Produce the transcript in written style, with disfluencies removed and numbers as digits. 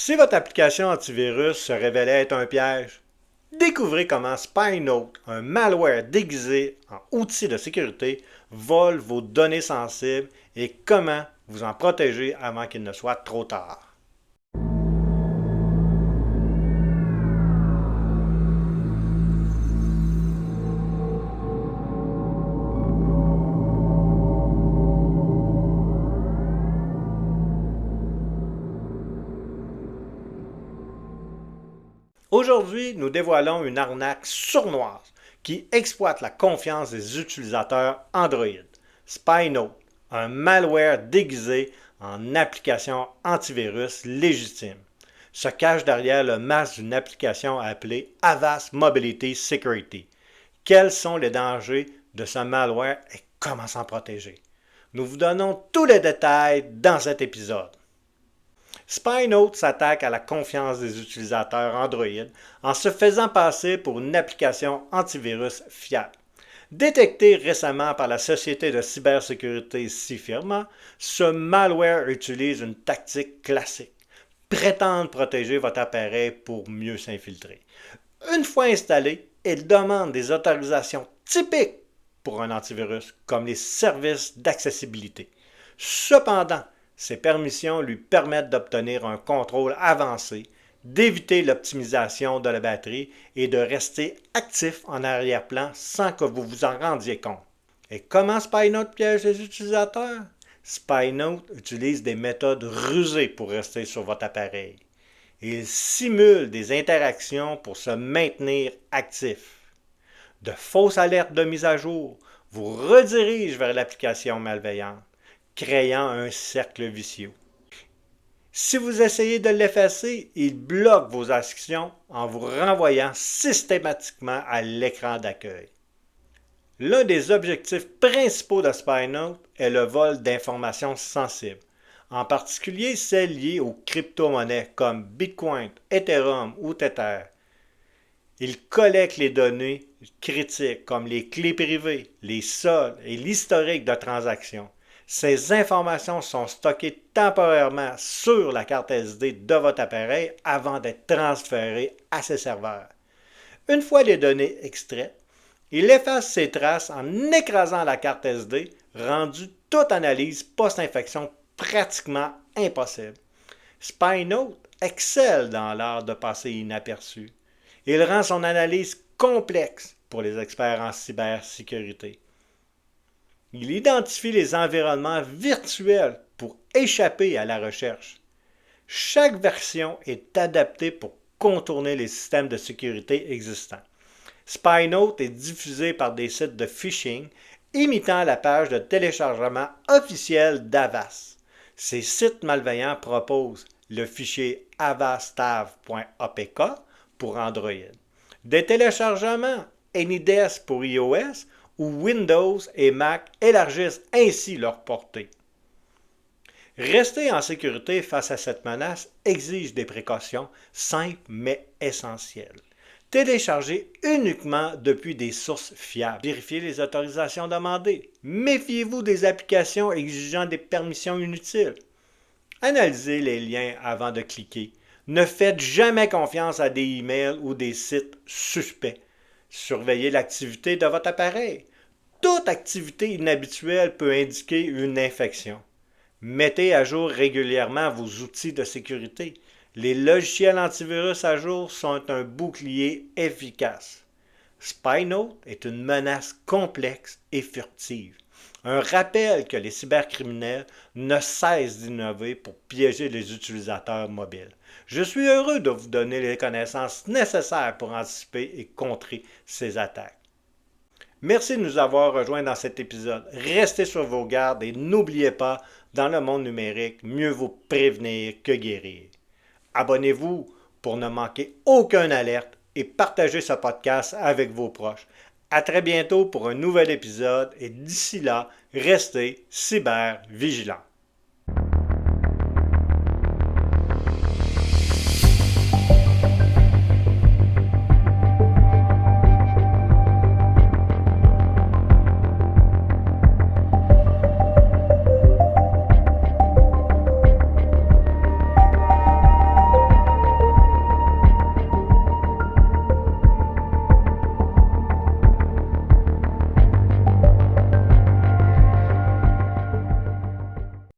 Si votre application antivirus se révélait être un piège, découvrez comment SpyNote, un malware déguisé en outil de sécurité, vole vos données sensibles et comment vous en protéger avant qu'il ne soit trop tard. Aujourd'hui, nous dévoilons une arnaque sournoise qui exploite la confiance des utilisateurs Android. SpyNote, un malware déguisé en application antivirus légitime, se cache derrière le masque d'une application appelée Avast Mobility Security. Quels sont les dangers de ce malware et comment s'en protéger? Nous vous donnons tous les détails dans cet épisode. SpyNote s'attaque à la confiance des utilisateurs Android en se faisant passer pour une application antivirus fiable. Détecté récemment par la société de cybersécurité Cifirma, ce malware utilise une tactique classique. Prétendre protéger votre appareil pour mieux s'infiltrer. Une fois installé, il demande des autorisations typiques pour un antivirus, comme les services d'accessibilité. Cependant, ces permissions lui permettent d'obtenir un contrôle avancé, d'éviter l'optimisation de la batterie et de rester actif en arrière-plan sans que vous vous en rendiez compte. Et comment SpyNote piège les utilisateurs? SpyNote utilise des méthodes rusées pour rester sur votre appareil. Il simule des interactions pour se maintenir actif. De fausses alertes de mise à jour vous redirigent vers l'application malveillante, créant un cercle vicieux. Si vous essayez de l'effacer, il bloque vos actions en vous renvoyant systématiquement à l'écran d'accueil. L'un des objectifs principaux de SpyNote est le vol d'informations sensibles, en particulier celles liées aux crypto-monnaies comme Bitcoin, Ethereum ou Tether. Il collecte les données critiques comme les clés privées, les soldes et l'historique de transactions. Ces informations sont stockées temporairement sur la carte SD de votre appareil avant d'être transférées à ses serveurs. Une fois les données extraites, il efface ces traces en écrasant la carte SD, rendue toute analyse post-infection pratiquement impossible. SpyNote excelle dans l'art de passer inaperçu. Il rend son analyse complexe pour les experts en cybersécurité. Il identifie les environnements virtuels pour échapper à la recherche. Chaque version est adaptée pour contourner les systèmes de sécurité existants. SpyNote est diffusé par des sites de phishing imitant la page de téléchargement officielle d'Avast. Ces sites malveillants proposent le fichier avastav.apk pour Android, des téléchargements AnyDesk pour iOS où Windows et Mac élargissent ainsi leur portée. Rester en sécurité face à cette menace exige des précautions simples mais essentielles. Téléchargez uniquement depuis des sources fiables. Vérifiez les autorisations demandées. Méfiez-vous des applications exigeant des permissions inutiles. Analysez les liens avant de cliquer. Ne faites jamais confiance à des emails ou des sites suspects. Surveillez l'activité de votre appareil. Toute activité inhabituelle peut indiquer une infection. Mettez à jour régulièrement vos outils de sécurité. Les logiciels antivirus à jour sont un bouclier efficace. SpyNote est une menace complexe et furtive. Un rappel que les cybercriminels ne cessent d'innover pour piéger les utilisateurs mobiles. Je suis heureux de vous donner les connaissances nécessaires pour anticiper et contrer ces attaques. Merci de nous avoir rejoints dans cet épisode. Restez sur vos gardes et n'oubliez pas, dans le monde numérique, mieux vaut prévenir que guérir. Abonnez-vous pour ne manquer aucune alerte et partagez ce podcast avec vos proches. À très bientôt pour un nouvel épisode et d'ici là, restez cyber vigilants.